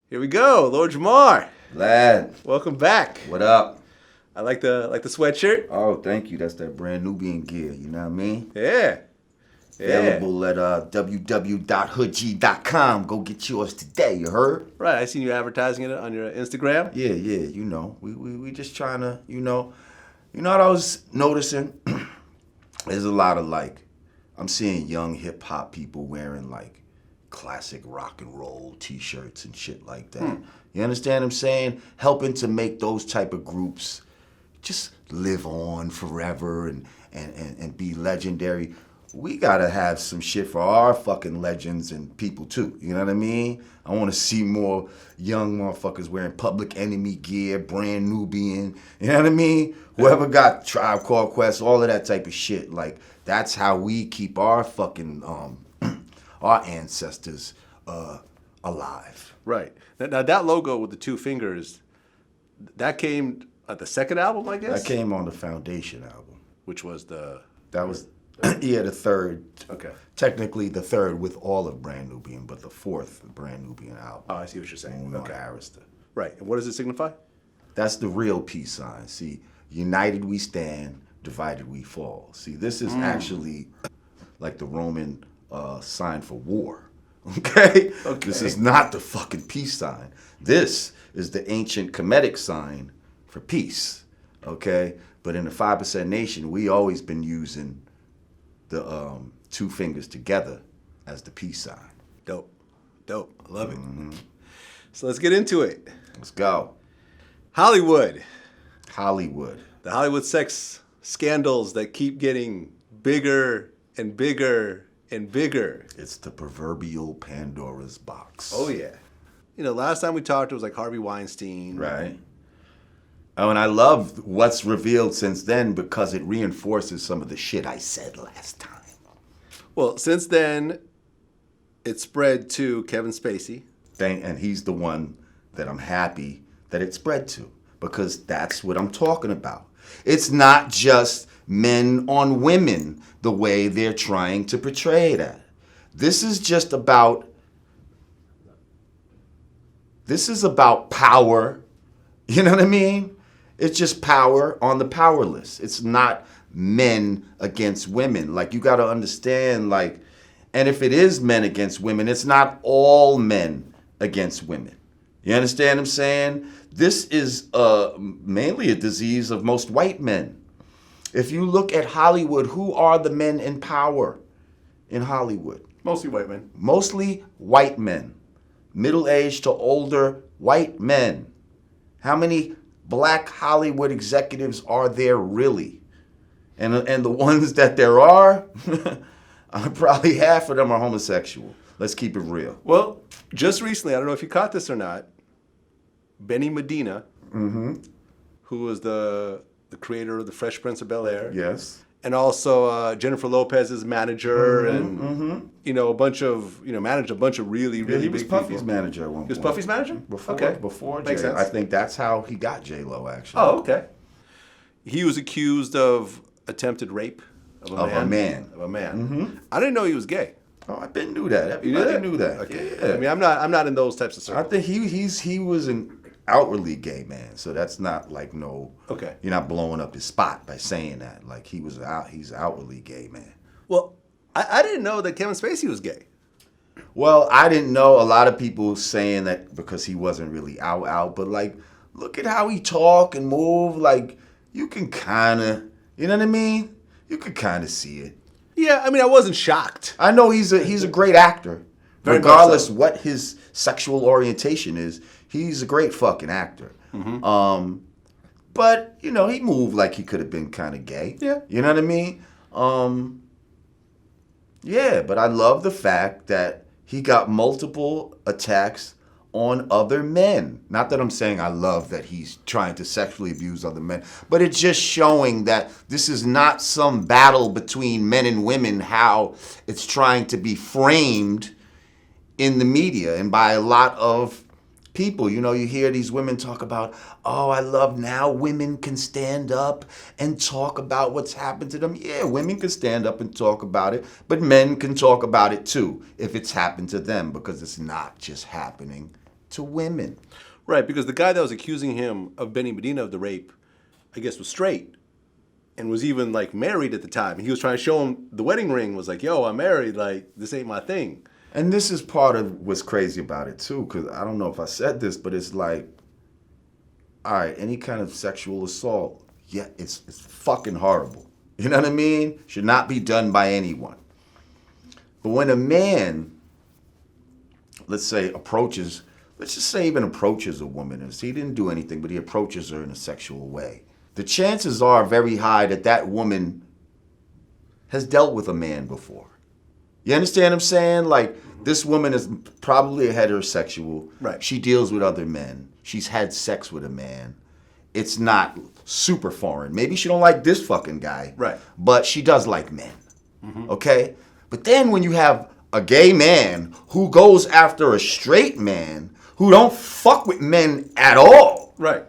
Here we go, Lord Jamar. Lad, Welcome back. what up? I like the sweatshirt. Oh, thank you. That's that brand Nubian gear, you know what I mean? Yeah. Available at www.hoodie.com. Go get yours today, you heard? Right. I seen you advertising it on your Instagram. Yeah, you know. We just trying to, you know what I was noticing? There's a lot of I'm seeing young hip hop people wearing classic rock and roll t-shirts and shit like that. You understand what I'm saying? Helping to make those type of groups just live on forever and be legendary. We gotta have some shit for our fucking legends and people too. You know what I mean? I wanna see more young motherfuckers wearing Public Enemy gear, brand Nubian. You know what I mean? Whoever got Tribe Called Quest, all of that type of shit. That's how we keep our fucking our ancestors alive. Right. Now that logo with the two fingers, that came at the second album, I guess? That came on the Foundation album. Which was the... That was, the third. Okay. Technically the third with all of Brand Nubian, but the fourth Brand Nubian album. Oh, I see what you're saying. When we went to Arista. Right. And what does it signify? That's the real peace sign. See, united we stand, divided we fall. See, this is actually like the Roman sign for war. Okay? This is not the fucking peace sign. This is the ancient Kemetic sign for peace. Okay? But in the 5% Nation, we always been using the two fingers together as the peace sign. Dope. I love it. So let's get into it. Let's go. Hollywood. The Hollywood sex scandals that keep getting bigger and bigger and bigger. It's the proverbial Pandora's box. Oh, yeah. You know, last time we talked, it was like Harvey Weinstein. Right. Oh, and I love what's revealed since then because it reinforces some of the shit I said last time. Well, since then, it spread to Kevin Spacey. And he's the one that I'm happy that it spread to because that's what I'm talking about. It's not just men on women the way they're trying to portray that. This is about power. You know what I mean? It's just power on the powerless. It's not men against women. You got to understand, and if it is men against women, it's not all men against women. You understand what I'm saying? This is mainly a disease of most white men. If you look at Hollywood, who are the men in power in Hollywood? Mostly white men. Mostly white men. Middle-aged to older white men. How many black Hollywood executives are there really? And the ones that there are, probably half of them are homosexual. Let's keep it real. Well, just recently, I don't know if you caught this or not, Benny Medina, who was the creator of The Fresh Prince of Bel-Air. Yes. And also Jennifer Lopez's manager and, a bunch of, managed a bunch of really, really he was big Puffy's people. manager at one point. He was Puffy's manager? Before Makes J. sense. I think that's how he got J-Lo, actually. Oh, okay. He was accused of attempted rape of a man. I didn't know he was gay. Oh, I didn't knew that. Everybody knew that. Okay. Yeah. I mean, I'm not in those types of circles. I think he was an outwardly gay man, so that's not no. Okay. You're not blowing up his spot by saying that. He's outwardly gay man. Well, I didn't know that Kevin Spacey was gay. Well, I didn't know. A lot of people saying that because he wasn't really out, but look at how he talk and move. You can kind of, you know what I mean? You could kind of see it. Yeah, I mean, I wasn't shocked. I know he's a great actor. Very Regardless so. what his sexual orientation is, he's a great fucking actor. But, he moved like he could have been kind of gay. Yeah. You know what I mean? Yeah, but I love the fact that he got multiple attacks on other men. Not that I'm saying I love that he's trying to sexually abuse other men, but it's just showing that this is not some battle between men and women, how it's trying to be framed in the media and by a lot of people. You hear these women talk about, oh, I love now women can stand up and talk about what's happened to them. Yeah, women can stand up and talk about it, but men can talk about it too if it's happened to them, because it's not just happening to women. Right, because the guy that was accusing him of Benny Medina of the rape, I guess, was straight and was even like married at the time. He was trying to show him the wedding ring, was like, yo, I'm married, like, this ain't my thing. And this is part of what's crazy about it too, because I don't know if I said this, but it's like, all right, any kind of sexual assault, yeah, it's fucking horrible. You know what I mean? Should not be done by anyone. But when a man, let's say, let's just say even approaches a woman, and he didn't do anything, but he approaches her in a sexual way, the chances are very high that that woman has dealt with a man before. You understand what I'm saying? Like, this woman is probably a heterosexual. Right. She deals with other men. She's had sex with a man. It's not super foreign. Maybe she don't like this fucking guy. Right. But she does like men. Okay? But then when you have a gay man who goes after a straight man who don't fuck with men at all. Right.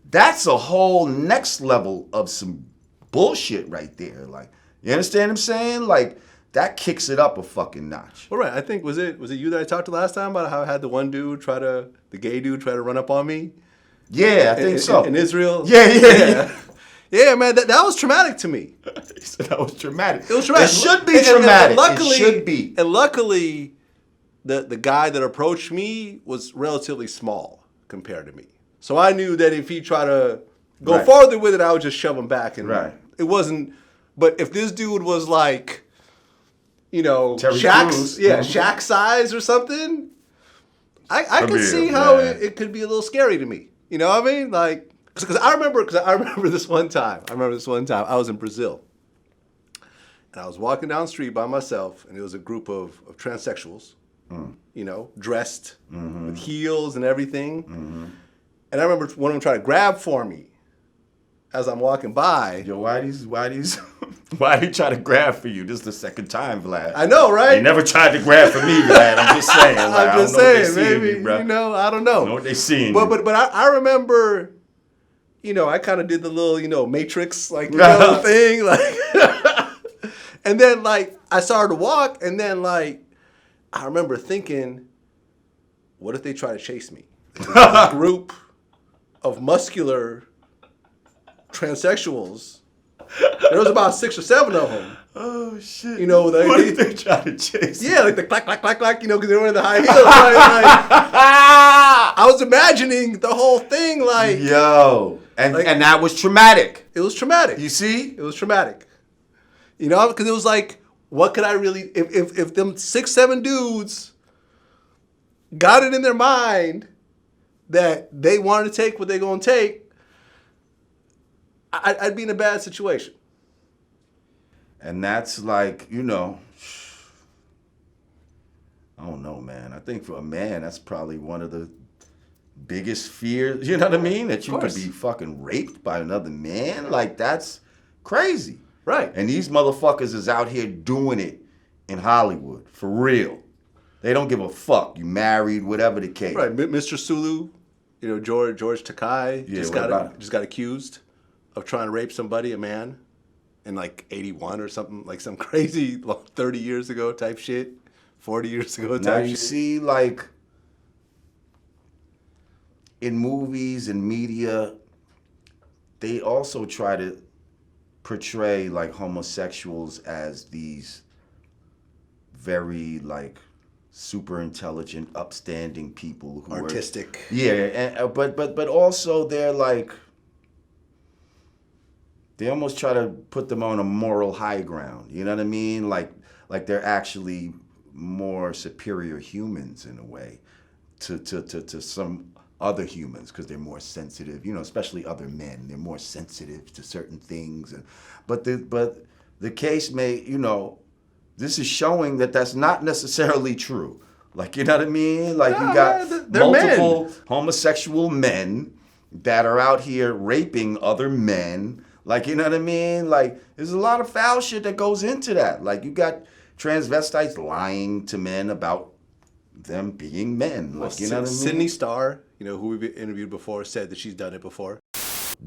That's a whole next level of some bullshit right there. Like, you understand what I'm saying? Like, that kicks it up a fucking notch. Well, right. I think, was it you that I talked to last time about how I had the gay dude try to run up on me? Yeah, I think so. In Israel? Yeah. Yeah, man, that was traumatic to me. He said that was traumatic. It was traumatic. It should be traumatic. And luckily, it should be. And luckily, the guy that approached me was relatively small compared to me. So I knew that if he tried to go farther with it, I would just shove him back. And it wasn't, but if this dude was like, you know, Shaq size or something, I could see how it could be a little scary to me. You know what I mean? Like, because I remember this one time. I was in Brazil, and I was walking down the street by myself, and it was a group of transsexuals, you know, dressed with heels and everything. And I remember one of them trying to grab for me as I'm walking by. Yo, why he try to grab for you? This is the second time, Vlad. I know, right? He never tried to grab for me, Vlad. I'm just saying. Like, I'm just saying, maybe, you know, I don't know. I know what they seeing. But I remember, you know, I kind of did the little, you know, Matrix, like, you know, thing, like, and then, like, I started to walk, and then, like, I remember thinking, what if they try to chase me? This group of muscular transsexuals. There was about 6 or 7 of them. Oh shit! You know, what if they try to chase? Yeah, like the clack, clack, clack, clack. You know, because they were in the high heels. I was imagining the whole thing, like, yo, and that was traumatic. It was traumatic. You see, it was traumatic. You know, because it was like, what could I really? If them 6, 7 dudes got it in their mind that they wanted to take what they're gonna take, I'd be in a bad situation. And that's like, you know, I don't know, man. I think for a man, that's probably one of the biggest fears, you know what I mean? That you could be fucking raped by another man. Like, that's crazy. Right. And these motherfuckers is out here doing it in Hollywood, for real. They don't give a fuck. You married, whatever the case. Right. Mr. Sulu, you know, George Takai just got accused of trying to rape somebody, a man, in like 81 or something, like some crazy 30 years ago type shit, 40 years ago type shit. Now you see, like, in movies and media, they also try to portray like homosexuals as these very like super intelligent, upstanding people who artistic. But also they're like, they almost try to put them on a moral high ground. You know what I mean? Like they're actually more superior humans in a way to some other humans because they're more sensitive. You know, especially other men. They're more sensitive to certain things. But the case may, you know, this is showing that that's not necessarily true. Like, you know what I mean? Like, you got multiple homosexual men that are out here raping other men. Like, you know what I mean? Like, there's a lot of foul shit that goes into that. Like, you got transvestites lying to men about them being men. Like, you know what I mean? Sidney Starr, you know, who we've interviewed before, said that she's done it before.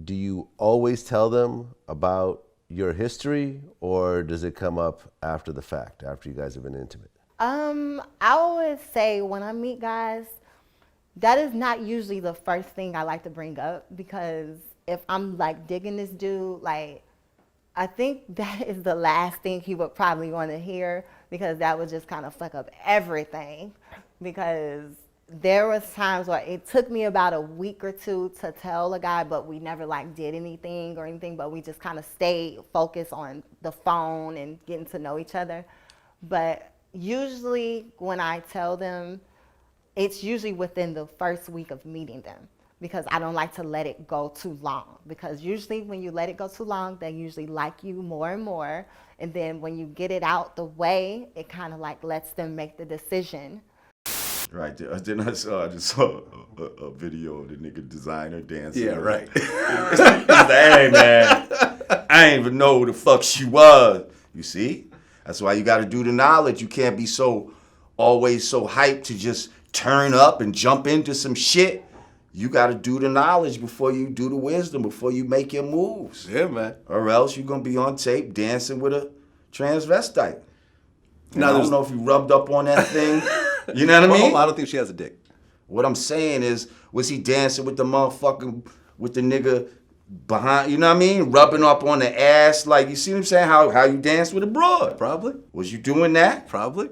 Do you always tell them about your history, or does it come up after the fact, after you guys have been intimate? I always say when I meet guys, that is not usually the first thing I like to bring up, because if I'm like digging this dude, like, I think that is the last thing he would probably want to hear, because that would just kind of fuck up everything. Because there was times where it took me about a week or two to tell a guy, but we never like did anything or anything, but we just kind of stayed focused on the phone and getting to know each other. But usually when I tell them, it's usually within the first week of meeting them, because I don't like to let it go too long. Because usually when you let it go too long, they usually like you more and more. And then when you get it out the way, it kind of like lets them make the decision. Right. Then I just saw a video of the nigga Desiigner dancing. Yeah, right. He's like, hey, man, I ain't even know who the fuck she was. You see? That's why you got to do the knowledge. You can't be always so hyped to just turn up and jump into some shit. You got to do the knowledge before you do the wisdom, before you make your moves. Yeah, man. Or else you're going to be on tape dancing with a transvestite. Now, I don't know if you rubbed up on that thing. You know what I mean? Well, I don't think she has a dick. What I'm saying is, was he dancing with the motherfucking, with the nigga behind, you know what I mean? Rubbing up on the ass, like, you see what I'm saying? How you dance with a broad. Probably. Was you doing that? Probably.